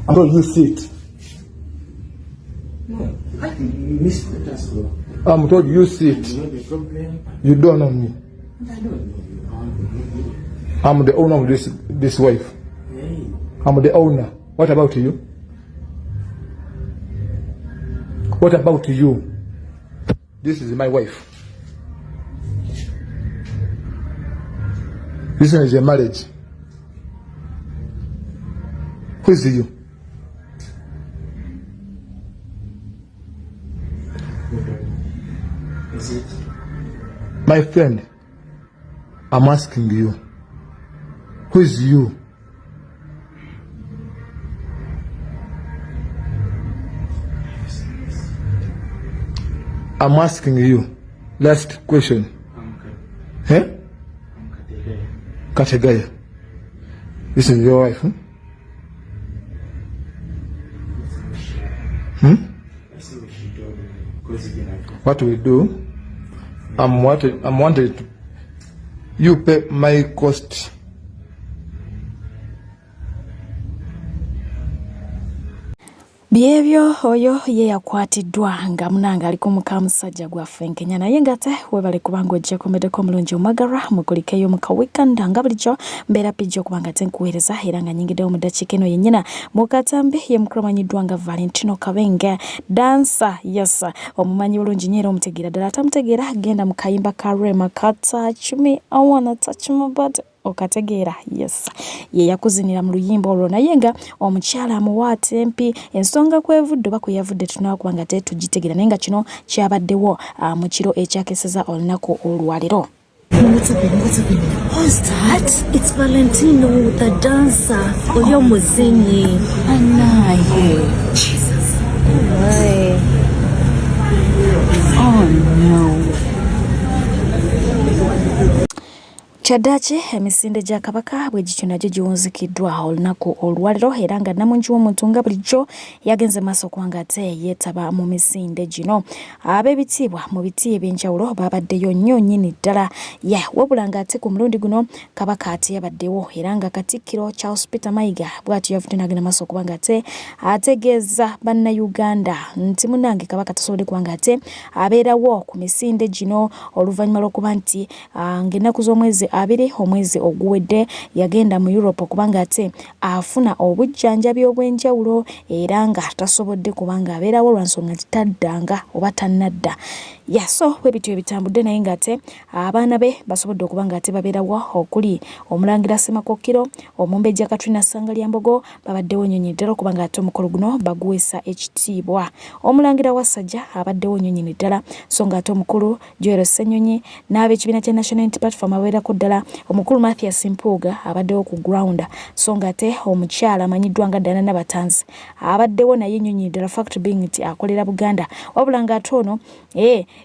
I told you sit. No, I missed the task. I'm told you sit. You don't know me. I don't know you. I'm the owner of this wife. Hey. I'm the owner. What about you? What about you? This is my wife. This one is a marriage. Who is you? Is it? My friend, I'm asking you. Who is you? I'm asking you. Last question. Eh? Kategaya. This is your wife, huh? What we do? I'm wanted to, you pay my cost. Byebyo oyo ye yakwatiddwa nga munanga aliko mukamusajja gwaffe Nkenya naye ngate webale kubanga ojja komedeko mulungi omagara mukulikeyo muka weekend nga bulijjo mbeera pijjo kubanga tenkuweereza era nga nyingiddewo mu ddakiika eno yennyina mukatambi ye mukulamanyiddwa nga Valentino Kabenge dansa yes omumanyi bulungi nnyo era omutegeera ddala atamutegeera genda mu kayimba ka Rema ka Touch Me I Wanna Touch My Body okategeera yes ye yakuzinira mu luyimba olwo naye nga omukyala amuwaata empi ensonga kwevudde oba kweyavudde tunakubanga tetugitegeera naye nga kino kyabaddewo mu kiro ekyakeseza olunaku olwaliro. What's happening? Who's that? It's Valentino, the dancer. Oyo muzinyi. Anaye. Jesus. Why? Oh no. Kyaddaaki emisinde gya Kabaka bwe gityo nagyo giwunzikiddwa olunaku olwaliro era nga Namungi w'omuntu nga bulijjo yagenze maaso okubanga ate yeetaba mu misinde gino. Ab'ebitiibwa mu biti eby'enjawulo babaddeyo nnyo nnyini ddala wabula ng'ate ku mulundi guno Kabaka ate yabaddewo era nga Katikkiro Charles Peter Mayiga bw'atyo yavudde n'agenda maaso okubanga ate ategeeza bannayuganda nti munnange Kabaka tasobodde kubanga ate abeerawo ku misinde gino oluvannyuma lw'okuba nti ng'ennaku z'omwezi abiri omwezi oguwedde yagenda mu Europe kubanga ate afuna obujjanjabi obw'enjawulo era nga tasobodde kubanga abeerawo lwansonga taddanga oba tannadda so webityo ebitambudde naye ng'ate abaana be basobodde okuba ng'ate babeerawo okuli omulangira Semakokkiro Omumbejja Katrina Ssangalyambogo babaddewo nnyonyi ddala okuba ng'ate omukolo guno baguweesa ekitiibwa. Omulangira Wassajja abaddewo nnyonyi ddala so ng'ate omukulu Joel Ssenyonyi n'ab'ekibiina kya National Unity Platform ababeerako ddala omukulu Mathias Mpuuga abaddewo ku ground so ng'ate omukyala amanyiddwa nga Dana Nabatanzi abaddewo naye nnyonyi ddala fact being nti akolera Buganda wabula ng'ate ono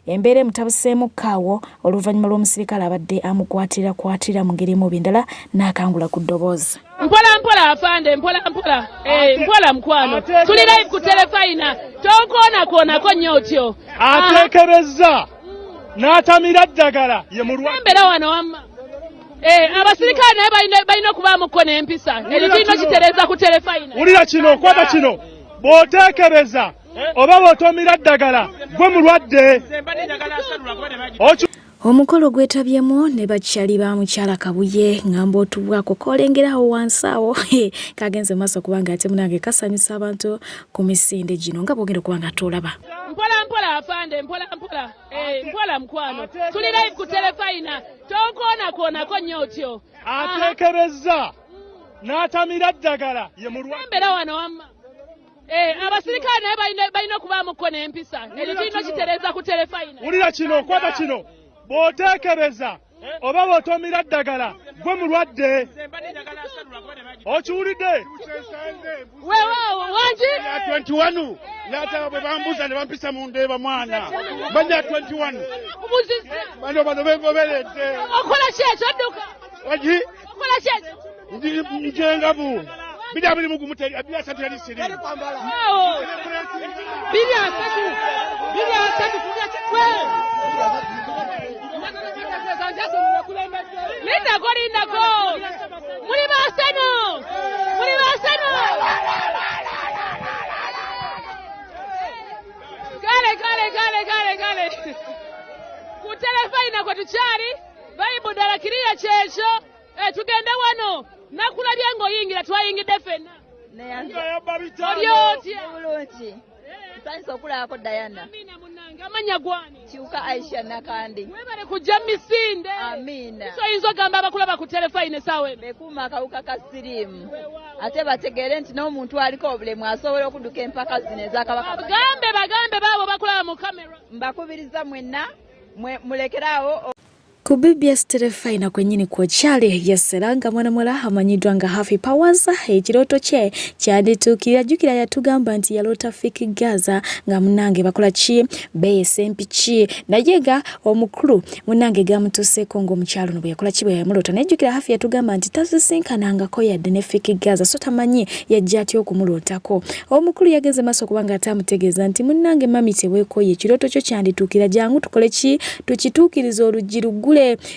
embeera emutabuseemu kaawo oluvannyuma lw'omusirikale abadde amukwatira mu ngeri mubi ndala n'akangula ku ddoboozi. Mpola afande mpola mkwano tuli live ku telefayina tonkoonako nnyo otyo ateekerezza n'atamira ddagala ye mulwembera wano wamma abasirikale naye balina okubaamuko n'empisa ekyo kirina kitereeza ku telefayina. Wulira kino kwata kino bw'oteekereza oba bw'otomira ddagala gwe mulwadde. Omukolo gwetabyemu ne bakyali ba mukyala Kabuye ngamba otubwako kolengerawo wansi awo kagenze maaso kubanga ate munange kasanyusa abantu ku misinde gino nga bwogenda okubanga tolaba. Mpola afande mpola mkwano tuli live ku telefayina tonkoonako nnyo otyo ateekerezza n'atamira ddagala ye mulwembera wano wamma abasirikale naye balina okubaamuko n'empisa ekyo kirina kitereeza ku telefayina. Wulira kino kwata kino bw'oteekereza oba bw'otomira ddagala gwe mulwadde. Okiwulidde? Wangi? 21 n'ataba bwe bambuza ne bampisa mu ndeeba mwana. Banya 21. Bano bengoberedde. Okola ki ekyo odduka? Wagi? Okola ki ekyo? Njengabu. Bidi abiri mugumu teri abiri asatu yali siri. Bidi asatu Lindako. Muri basano. Kuno kwa tuchari, Bible dala kiriya chesho, tugenda wano, nakula byango yingira, tuwa yingi defena. Bulungi. Nsanyisa okulabako Diana. Amina munanga, amanya gwani. Kiuka Aisha Nakandi. Webale kujja Misinde. Amina. Soyinza ogamba abakulaba ku telefone sawe. Bekuuma akawuka ka siriimu. Ate bategere nti n'omuntu aliko obulemu asobola okuduka empaka zino ez'Akabaka. Bagambe baabo bakulaba mu kamera. Mbakubiriza mwenna mulekerawo. Ku BBS Telefina kwenyini kwa chale yaseranga mwanamwala amanyiddwa nga Happy Powers ekirooto kye kyadituukirira jjukira yatugamba nti yalota Fiki Gaza nga munange bakola ki beese mpichi naye nga omukulu munange gamutuseeko ng'omukyalo no bwe yakola ki bwe yamulota nejjukira Happy yatugamba nti tazisinkanangako yadde ne Fiki Gaza so tamanyi yajja atya okumulotako. Omukulu yageze maaso kubanga atamutegeeza nti munange mami teweekooye ekirooto kyo kyandituukira jangu tukole ki tukituukiriza oluggi luggule.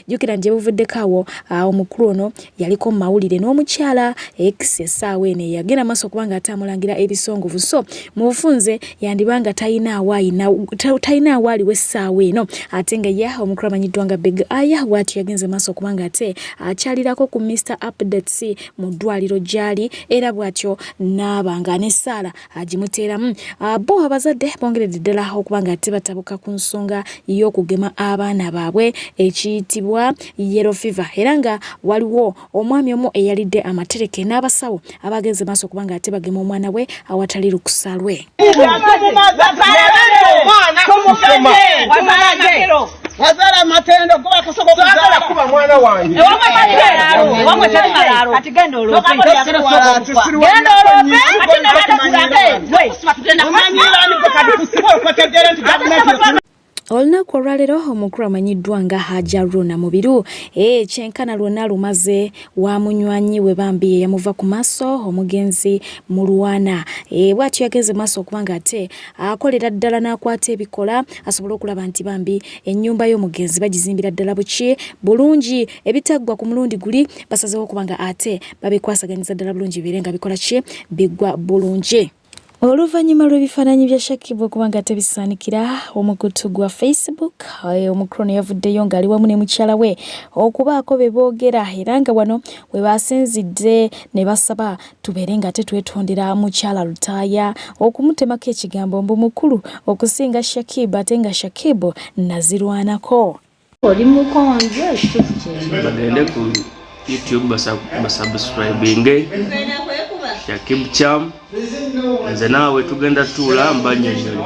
Jukira nje buvuddeko awo omukulu ono yaliko mawulire n'omukyala ex essaawa eno yagenda maaso kubanga atamulangira ebisongovu so mu bufunze yandibanga talina awaaliwo essaawa eno ate nga ye omukulu amanyiddwa nga Big Aya bw'atyo yagenze maaso kubanga ate akyalirako ku Mr Updates mu ddwaliro gyali era bw'atyo n'abanga ne Sara agimuteeramu bo abazadde bongeredde ddala okubanga ate batabuka ku nsonga y'okugema abaana baabwe ekiyitibwa yellow fever era nga waliwo omwami omu eyalidde amatereke n'abasawo abagenze maaso kubanga ate bagema omwana we awatali lukusalwe. Wazala matendo kuba kasoko kuzala kuba mwana wange. Wamwe tali malalo. Kati gendo lo. Gendo lo. Ati nakata kuzabe. We, sibatugenda kwani niko kadi kusibo kwa tegera nti government. Olunaku olwaleero omukulu amanyiddwa nga Hajja Runa Mubiru kyenkana lwonna lumaze wa munywanyi we bambi yamuva ku maaso omugenzi mu Lwana bw'atyo yageze maaso okubanga ate akolera ddala n'akwata ebikola asobola okulaba nti bambi ennyumba y'omugenzi bagizimbira ddala buki bulungi ebitaggwa ku mulundi guli basazeho okubanga ate babikwasaganyiza ddala bulungi biire nga bikola ki biggwa bulungi. Oluvannyuma lw'ebifaananyi bya Shakib okubanga tebisaanikira omukutu gwa Facebook omukulu yavuddeyo ng'ali wamu ne mukyala we okubaako be boogera era nga wano we basinzidde ne basaba tubeere nga tetwetondera mukyala Lutaaya okumutemako ekigambo mbu mukulu okusinga Shakib ate nga Shakib nazirwanako. Oli mukonje bagende ku YouTube basubscribinge Shakib Cham nze naawe tugenda tuula mbanyonyole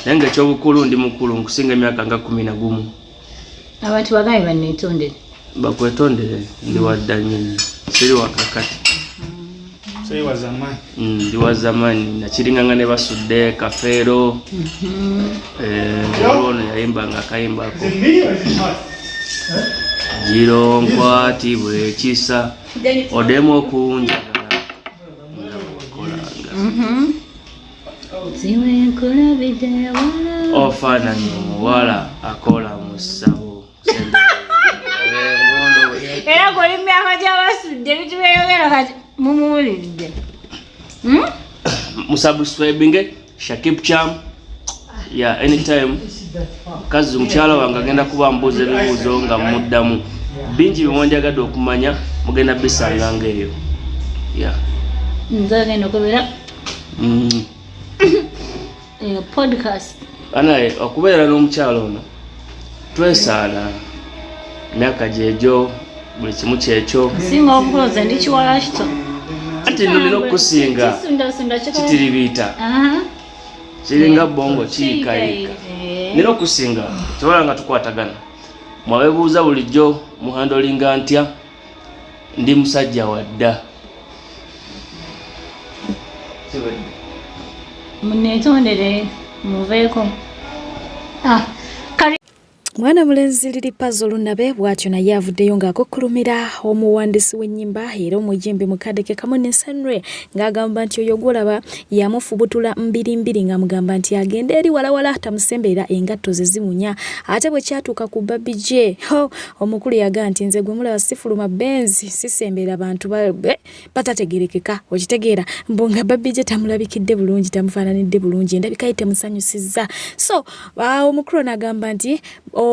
naye nga ekyobukulu ndi mukulu nkusinga emyaka nga 11. abantu bagaye banneetondere bakwetondere ndi wadda nyinyi siri wakakati ndi wa zamani nakiringanga ne basudde kafeero olwono yayimbanga akayimbako jiro nkwati bwekisa odemu okunjagala ofaananyi omuwala akola mu ssabo era goli myaka gy'abasudde bitubeyogera kati mumuwuliridde musubscribinge Shakib Cham ya anytime kazi mukyala wange agenda kuba mbuuza ebibuuzo nga muddamu bingi bimwanjagadde okumanya mugenda bisanga ngeeyo nzagenda okubeera podcast anaye okubeera n'omukyalo ono twesaana myaka gyegyo buli kimu kyekyo singa obukuloza ndi kiwala kito ati nolina okusinga kitiribiita kiringa bongo kiikayika nina okusinga tewala nga tukwatagana mwabebuuza bulijjo muhandolinga ntya ndi musajja wadda munetondere muveeko Mwana mulenzi lili Puzzle Lunabe bw'atyo naye avuddeyo ng'akukkulumira omuwandiisi w'ennyimba era omujembe mukadeke Kamone Senre ng'agamba nti oyo gwolaba yamufubutula mbirimbiri ng'amugamba nti agenda eri walawala tamusemberera engatto ze zimunya ate bwe kyatuuka ku Baby J omukulu yaga nti nze gwe mulaba sifuluma benzi sisemberera abantu batategerekeka okitegeera mbonga Baby J tamulabikidde bulungi tamufaananidde bulungi endabika ye temusanyusizza so omukulu n'agamba nti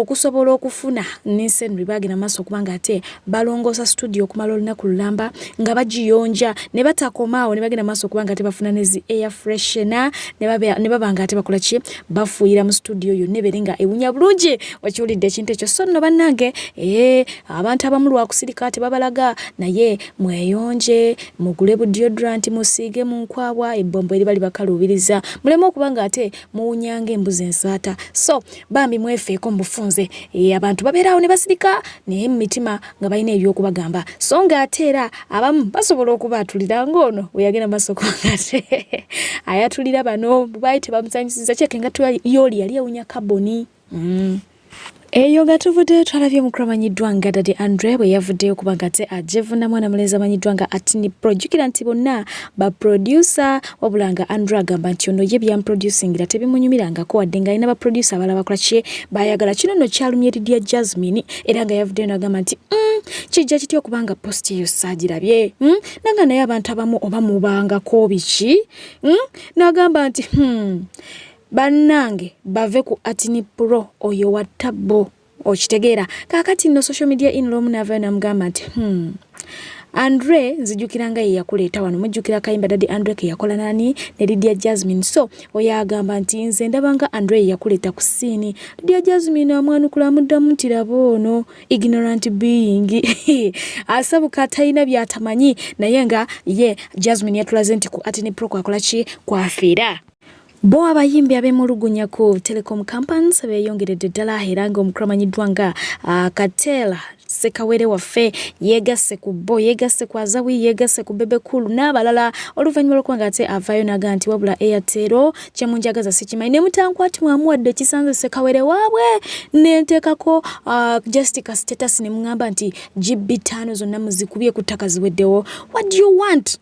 okusobola okufuna n'ensendwi bagenda maaso kubanga ate balongoosa studio okumala olunaku lulamba nga bagiyonja ne batakomaawo ne bagenda maaso kubanga ate bafuna nezi air freshener ne babanga ate bakola ki bafuuyira mu studio yonna ebeere nga ewunya bulungi. Wakiwulidde ekintu ekyo. So nno bannange abantu abamu lwakusirika ate babalaga naye mweyonje mugule bu deodorant musiige mu nkwabwa ebbombo eri bali bakaluubiriza muleme okuba nga ate muwunyanga embuzi ensaata. So bambi mwefeeko mu bufunze abantu babeerawo ne basirika naye mu mitima nga balina ebyokubagamba. So nga ate era abamu basobola okuba atulira ng'ono we yagenda maaso kubanga ate ayatulira bano bubayi tebamusanyusiza kyeke nga yoli yali ewunya kaboni. Eyo nga tuvudde twalabye mukulu amanyiddwa nga Daddy Andre bwe yavuddeyo kubanga ate ajevuna mwana mulenzi amanyiddwa nga Atini Pro. Jjukira nti bonna baproducer wabula nga Andre agamba nti ono ye byamproducingira tebimunyumirangako wadde nga alina baproducer abalala bakola ki bayagala. Kino nno kyalumye Lydia Jasmine era nga yavuddeyo n'agamba nti kijja kitya okubanga post eyo saagirabye nanga naye abantu abamu oba mubangako biki n'agamba nti bannange bave ku Atini Pro oyo wa tabbo okitegeera. Kaakati nno social media inlomu n'avaayo n'amugamba nti Andre nzijukira nga ye yakuleeta wano mujjukira kayimba Daddy Andre ke yakola nani ne Lydia Jasmine. So oyo agamba nti nze ndabanga Andre ye yakuleeta ku siini. Lydia Jasmine amwanukula amuddamu nti laba ono ignorant being asabuka atalina byatamanyi naye nga ye Jasmine yatulaze nti ku Atini Pro kwakola ki kwafiira. Bo abayimbi abemulugunya ku telecom companies beyongeredde ddala era nga omukulu amanyiddwa nga Katela Sekawere waffe yegasse ku Bo yegasse ku Azawi yegasse ku Bebe Cool n'abalala oluvannyuma lw'okubanga ate avaayo n'agamba nti wabula Airtel kyemunjagaza sikimanyi ne mutankwati mwamuwadde kisanze Sekawere waabwe n'enteekako Jessica status ne mungamba nti GB 5 zonna muzikubye ku ttaka ziweddewo. What do you want?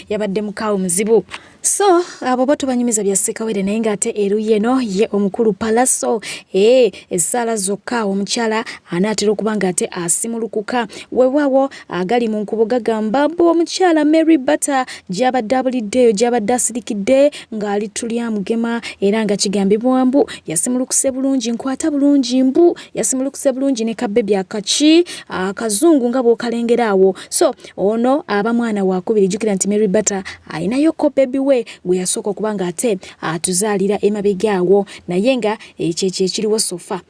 Yabadde mukaawo muzibu. So abo boto banyumiza bya Sekawere naye ngate eruye no ye omukulu Palaso esaala zokka omukyala anaatera okubanga ate asimulukuka wewawo agali mu nkubo gagamba bo omukyala Mary Butter gyabadde asirikidde ng'ali tulya mugema era nga kigambibwa mbu yasimulukuse bulungi nkwata bulungi mbu yasimulukuse bulungi ne kabbebi akachi akazungu nga bw'okalengeraawo. So ono aba mwana wakubiri jjukira nti Mary Butter ayinayo ko baby we gwe yasooka okubanga ate atuzaalira emabegaawo naye nga ekyo ekiriwo sofa.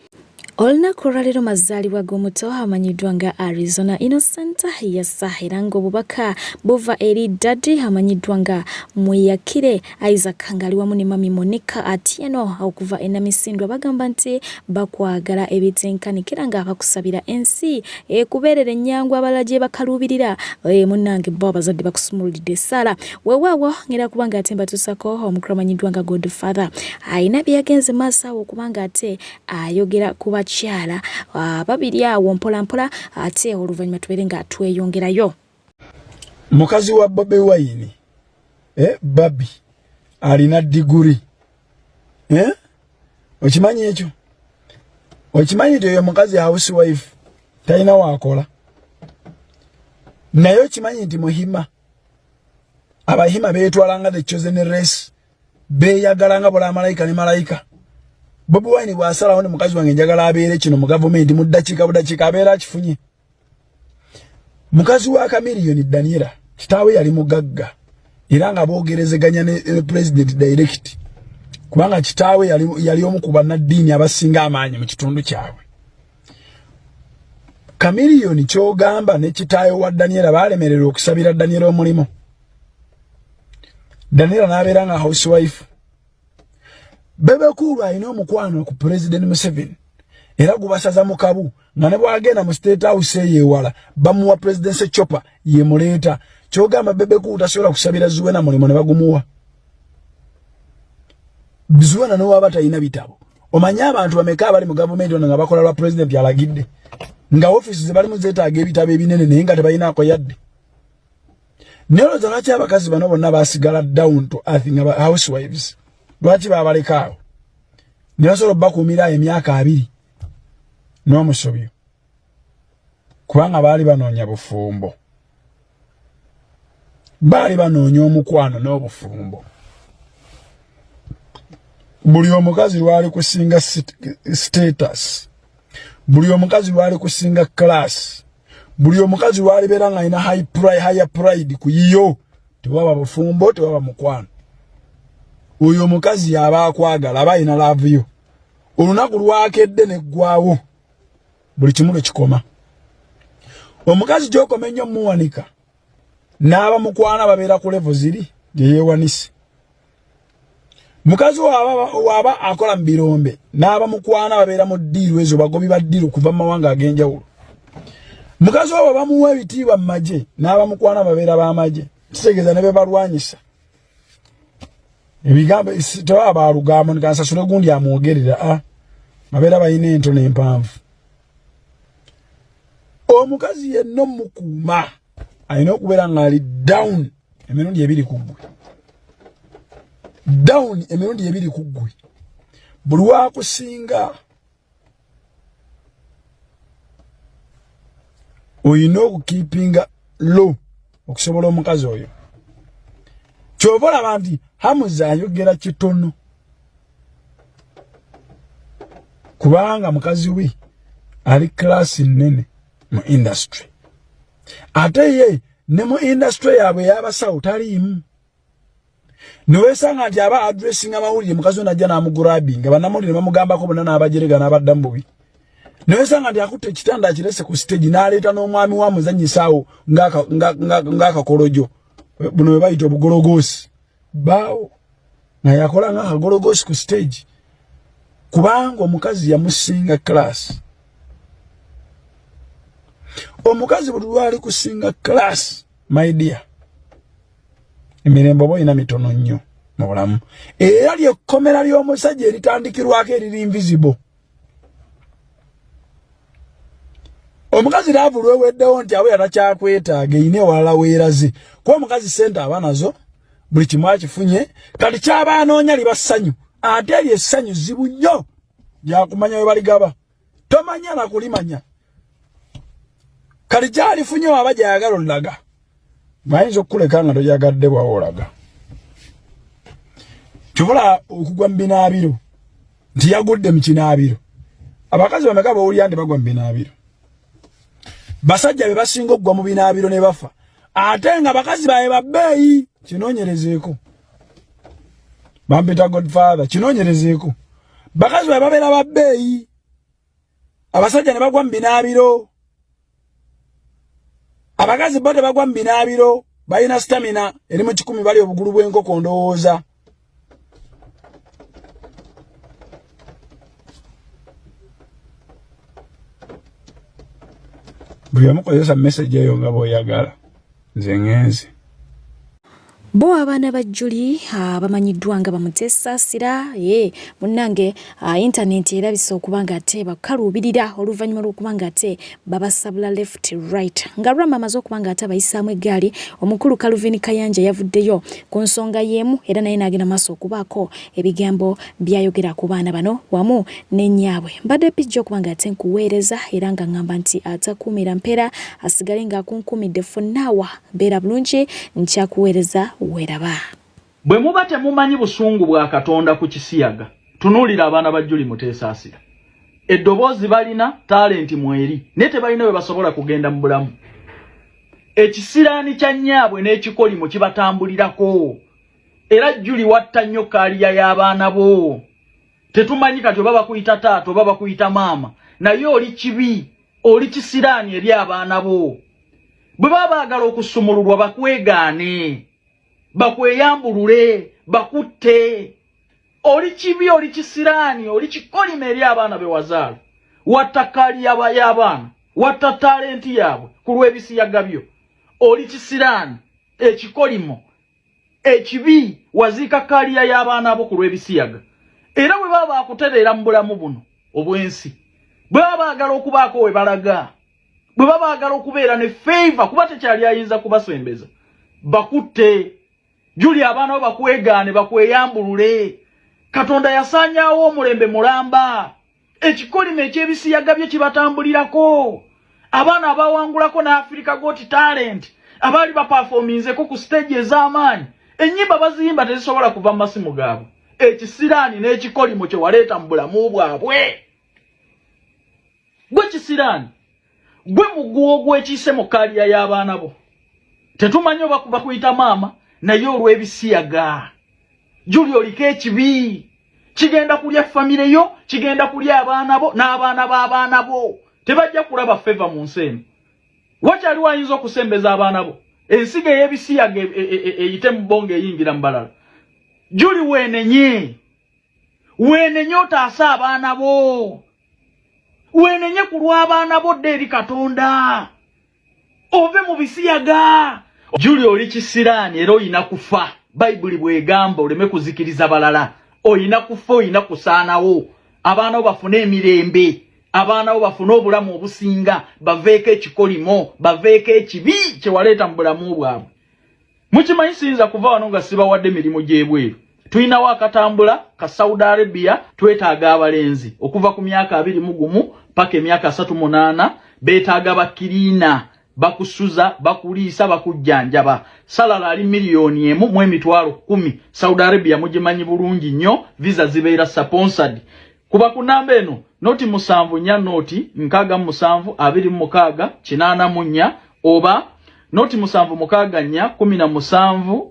Olunaku olwaleero mazaalibwa g'omuto amanyiddwa nga Arizona Innocent yassa era ng'obubaka buva eri Daddy amanyiddwa nga Mweyakire Isaac ngali wamu ne mami Monica Atieno okuva e Namisindwa bagamba nti bakwagala ebitenkanikira nga bakusabira ensi kubeerera ennyangu abalala gye bakaluubirira munnange bo abazadde bakusumuludde Sara weewaawo ngera kubanga ate mbatuusako omukulu amanyiddwa nga Godfather ayina bye yagenze maaso awo okubanga ate ayogera kuba kyala babiri awo mpola ate oluvannyuma tubeere nga tweyongerayo. Mukazi wa Bobi Wine Babi alina diguri okimanyi ekyo? Okimanyi nti oyo mukazi housewife talina waakola naye okimanyi nti muhima abahima beetwalanga the chosen race beeyagalanga bula malayika ne malayika. Bobi Wine bw'asalawo ne mukazi wange njagala abeere kino mu gavumenti mu ddakiika budakiika abeera akifunye. Mukazi wa Chameleone Daniela kitaawe yali mugagga era nga boogerezeganya ne president direct kubanga kitaawe yali omu ku bannaddiini abasinga amaanyi mu kitundu kyabwe. Chameleone ky'ogamba ne kitaawe wa Daniela baalemererwa okusabira Daniela omulimu. Daniela n'abeera nga housewife. Bebe Cool alina omukwano ku President Museveni era gubasaza mu kabu nga ne bwagenda mu State House yeewala bamuwa President Chopper ye muleeta. Kyogamba Bebe Cool tasobola kusabira Zuwena mulimu ne bagumuwa. Zuwena ne waba talina bitabo. Omanya abantu bameka abali mu gavumenti nga bakola lwa President alagidde nga offices ze bali mu zeetaaga ebitabo ebinene naye nga tebalinaako yadde. Nero lwaki abakazi bano bonna basigala down to earth nga housewives? Lwaki babalekaawo ne basobola bakuumira emyaka 2 n'omusobyo kubanga baali banoonya bufumbo, baali banoonya omukwano n'obufumbo. Buli omukazi lwali kusinga status buli omukazi wali kusinga class, buli omukazi wali beranga ina higher pride kuyiyo, tewaba bufumbo, tewaba mukwano. Uyo mukazi yaba akwagala, aba ina love you. Olunaku lwakedde ne ggwawo, buli kimu kikoma. Omukazi gy'okomenya muwanika, n'aba mukwana babeera ku level ziri gye yeewanise. Mukazi waba akola mu birombe, n'aba mukwana babeera mu ddiiru ezo bagobi ba ddiiru kuva mu mawanga ag'enjawulo. Mukazi waba bamuwa ebitiibwa mu magye, n'aba mukwana babeera b'amagye. Kitegeeza ne be balwanyisa. Ebigambo tewaba baalugamba nikansasule gundi amwogerera, babeera balina ento n'empanvu. Omukazi yenno mukuuma alina okubeera ng'ali down emirundi ebiri ku ggwe. Down emirundi ebiri ku ggwe. Buli wakusinga oyina okukiipinga low okusobola omukazi oyo. Kyova olaba nti Hamuza ayogera kitono kubanga mukazi we ali klasi nnene mu industry. Ate ye ne mu industry yaabwe y'abasawo taliimu. Niwesanga nti aba addressing amawulire mukazi we najja n'amugurabinga bannamawulire bamugambako bonna n'abajerega n'abadda mu bubi. Niwesanga nti akutte ekitanda akirese ku stage n'aleeta n'omwami wa muzannyisaawo ng'akakolojo. Buno bwe bayita obugologosi. Bao nga yakola ng'akagologosi ku stage. Kubanga omukazi yamusinga class. Omukazi buli lwali kusinga class, my dear. Emirembo boyina mitono nnyo mu bulamu. Era ly'ekkomera ly'omusajja eritandikirwako eriri invisible. Omukazi laavu lweweddewo nti awe atakyakwetaaga eyina ewalala weeraze. Kuba omukazi sente aba nazo, buli kimu akifunye, kati kyaba anoonya liba ssanyu. Ate eryo essanyu zibu nnyo lyakumanya we baligaba. Tomanya na kulimanya. Kati kyalifunye waba gyayagala olaga. Bayinza okukuleka nga toyagadde bwawe olaga. Kyobola okugwa mu binaabiro nti yagudde mu kinaabiro. Abakazi bameka bawulira nti bagwa mu binaabiro. Basajja be basinga okugwa mu binaabiro ne bafa. Ate nga bakazi baye babbeeyi. Kinoonyerezeeko. Bampita Godfather, kinoonyerezeeko. Bakazi baye babeera babbeeyi. Abasajja ne bagwa mu binaabiro. Abakazi bo tebagwa mu binaabiro. Balina stamina eri mu 10 bali obugulu bw'enkoko ndowooza. Buli omu kozesa message eyo nga bw'oyagala. Nze ngenze. Bo abaana ba Julie bamanyiddwa nga bamuteesasira munnange internet erabise okuba nga ate bakaluubirira oluvannyuma lw'okuba nga ate babasabula left right nga Rama amaze okuba nga ate abayisaamu eggaali. Omukulu Calvin Kayanja yavuddeyo ku nsonga y'emu era naye n'agenda maaso okubaako ebigambo byayogera ku baana bano wamu n'ennyaabwe. Mbadde bijja okuba nga ate nkuweereza era nga ngamba nti atakuumira mpeera asigale ng'akunkumidde fonnaawa beera bulungi nkyakuweereza weraba. Bwe muba temumanyi busungu bwa Katonda ku kisiyaga tunuulira abaana ba Julie Muteesasira. Eddoboozi balina talenti mweri naye tebalina we basobola kugenda mu bulamu. Ekisiraani kya nnyaabwe n'ekikolimo kibatambulirako. Era Julie watta nnyo kaaliya y'abaana bo. Tetumanyi kati oba bakuyita taata oba bakuyita maama naye oli kibi oli kisiraani eri abaana bo. Bwe baba baagala okusumululwa bakwegaane. Bakweyambulule, bakutte. Oli kibi oli kisiraani oli kikolimo eri abaana be wazaala. Watta kaaliya y'abaana watta talenti yaabwe ku lw'ebisiyaga byo. Oli kisiraani ekikolimo ekibi waziika kaaliya y'abaana bo ku lw'ebisiyaga. Era bwe baba bakutereera mu bulamu buno obwensi bwe baba baagala okubaako we balaga bwe baba baagala okubeera ne favor kuba tekyali ayinza kubasembeza bakutte. Julie abaana bo bakwegaane bakweyambulule. Katonda yasaanyaawo omulembe mulamba. Ekikolimo eky'ebisiyaga bye kibatambulirako. Abaana abawangulako na Africa Got Talent abaali baperforminzeko ku stage ez'amaanyi ennyimba baziyimba tezisobola kuva mu masimu gaabwe. Ekisiraani n'ekikolimo kye waleeta mu bulamu bwabwe. Gwe kisirani. Gwe muguo gwekise mu kaliya y'abaana bo. Tetumanyo bakuyita maama naye olw'ebisiyaga. Juli oliko ekibi. Kigenda kulya famire yo, kigenda kulya abaana bo n'abaana b'abaana bo. Tebajja kulaba favor mu nsi eno. Wakyali wayinza okusembeza abaana bo. Ensiga ey'ebisiyaga eyite mu bonge eyingira mu balala. Juli weenenye. Weenenye otaasa abaana bo. Weenenye ku lw'abaana bo dde eri Katonda. Ove mu bisiyaga. Juli oli kisiraani era oyina kufa. Bayibuli bw'egamba oleme kuzikiriza balala. Oyina kufa, oyina kusaanawo. Abaana bo bafune emirembe. Abaana bo bafune obulamu obusinga. Baveeko ekikolimo. Baveeko ekibi kye waleeta mu bulamu bwabwe. Mukimanyi siyinza kuva wano nga sibawadde emirimu gy'ebweru. Tuyinawo akatambula ka Saudi Arabia twetaaga abalenzi. Okuva ku myaka 21 paka emyaka 38 beetaaga bakiriina. Bakusuza, bakuliisa, bakujjanjaba. Salala ali miliyoni 1 mu emitwalo 10. Saudi Arabia mugimanyi bulungi nnyo, visa zibeera sponsored. Kuba ku namba eno, noti 7 nya noti 6 7 26 oba noti 7 6 nya 17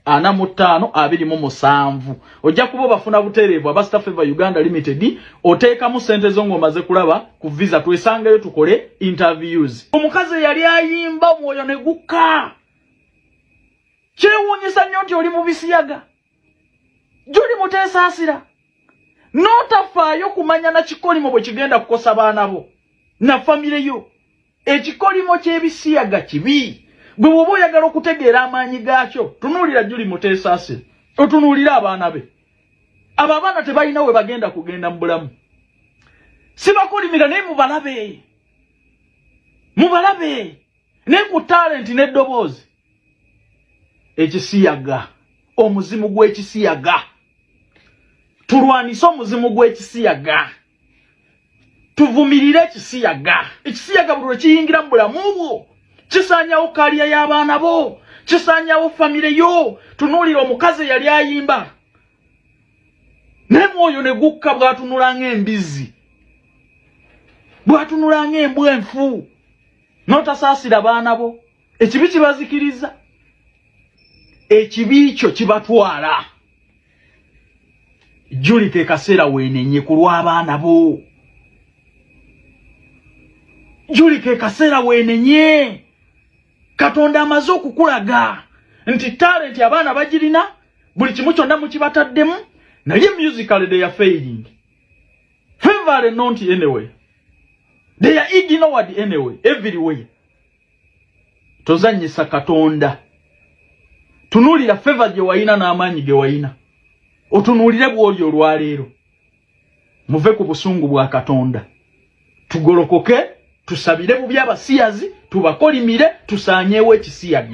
45 27. Ojja kuba bafuna butereevu Abasta Favor Uganda Limited oteeka mu sente zo ngomaze kulaba ku visa twesangayo tukole interviews. Omukazi yali ayimba mwoyo ne gukka. Kyewuunyisa nnyo nti oli mu bisiyaga. Juli muteesaasira. N'otafaayo kumanya na kikolimo bwe kigenda kukosa baana bo na famire yo. Ekikolimo ky'ebisiyaga kibi. Gwe bw'oba oyagala okutegeera amaanyi gaakyo, tunuulira Juli muteesaasira. Otunuulira abaana be. Abo abaana tebalina we bagenda kugenda mu bulamu. Sibakolimira naye mubalabe. Mubalabe. Ne ku talent n'eddoboozi. Ekisiyaga. Omuzimu gw'ekisiyaga. Tulwanise omuzimu gw'ekisiyaga. Tuvumirire ekisiyaga. Ekisiyaga buli lwe kiyingira mu bulamu bwo. Kisanyawo kaliya y'abaana bo. Kisanyawo famire yo. Tunuulira omukazi yali ayimba. Ne mwoyo ne gukka bw'atunula ng'embizi. Bw'atunula ng'embwa enfu. N'otasaasira baana bo. Ekibi kibazikiriza. Ekibi kyo kibatwala. Juli ke kaseera weenenye ku lw'abaana bo. Juli ke kaseera weenenye. Katonda amaze okukulaga nti talent abaana bagirina buli kimu kyonna mukibataddemu naye musically they are failing. Favor not anyway. They are ignored anyway everywhere. Tozanyisa Katonda. Tunuulira Favor gye wayina n'amaanyi ge wayina. Otunuulire bw'oli olwaleero. Muve ku busungu bwa Katonda. Tugolokoke, tusabire bubi abasiyazi, tubakolimire, tusaanyeewo ekisiyaga.